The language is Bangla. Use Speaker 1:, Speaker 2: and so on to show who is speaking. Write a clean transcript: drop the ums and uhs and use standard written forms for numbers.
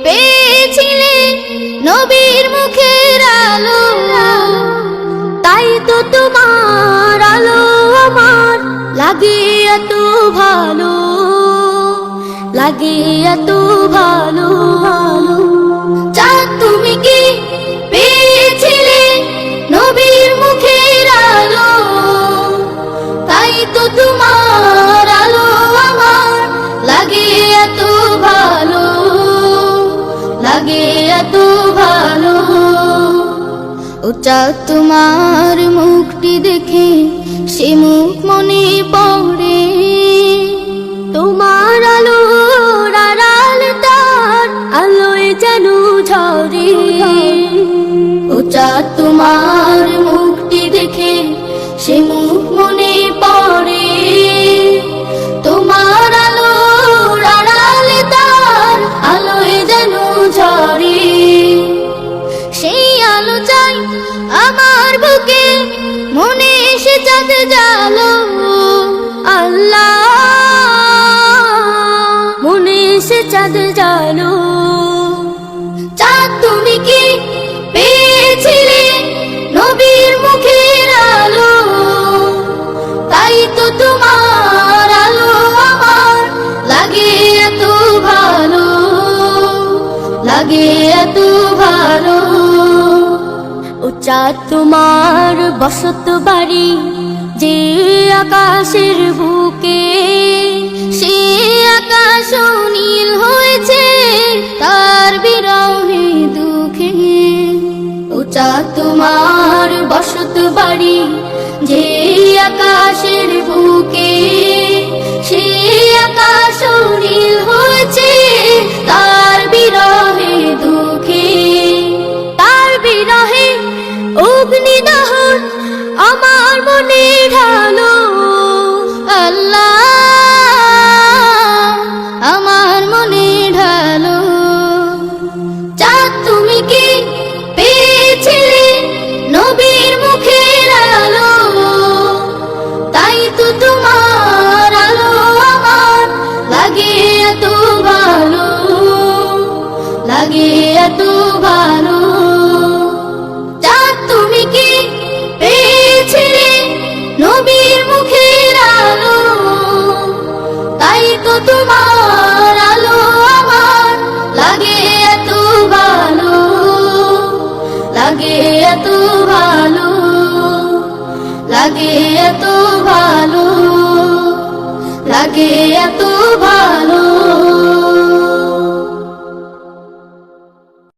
Speaker 1: পেয়েছিলে নবীর মুখের আলো, তাই তো তোমার আলো আমার লাগে এত ভালো, লাগে এত ভালো। চাঁদ তুমি কি পেয়েছিলে নবীর মুখের আলো, তাই তো তোমার আলো আমার লাগে এত ভালো, লাগে এত ভালো। ও চাঁদ তোমার মুখটি দেখে সে মুখ মনে পড়ে, তোমার আলোর আড়াল তার আলোয় যেন ঝরে। ও চাঁদ তোমার মুখটি দেখে সে মুখ মনে পড়ে, তোমার আলোর আড়াল তার আলোয় যেন ঝরে। সেই আলো চাই আমার বুকে, মনে এসে চাঁদ জালো আল্লাহ, মনে এসে চাঁদ জালো। চাঁদ তুমি কি পেয়েছিলে নবীর মুখের আলো, তাই তো তোমার আলো আমার লাগে এত ভালো, লাগে এত ভালো। ও চাঁদ তোমার বসত বাড়ি যে আকাশের বুকে, সে আকাশ নীল হয়েছে তার বিরহে দুঃখে। ও চাঁদ তোমার বসত বাড়ি যে আকাশের বুকে, সে আকাশ নীল হয়েছে তার বিরহে দুঃখে। তার বিরহে অগ্নিদহন আমার মনে ঢালো আল্লাহ, আমার মনে ঢালো। চাঁদ তুমি কি পেয়েছিলে নবীর মুখের আলো, তাই তো তোমার আলো আমার লাগে এত ভালো, লাগে এত ভালো। চাঁদ তুমি কি পেয়েছিলে নবীর মুখের আলো, তাই তো তোমার আলো আমার লাগে এত ভালো, লাগে এত ভালো, লাগে এত ভালো, লাগে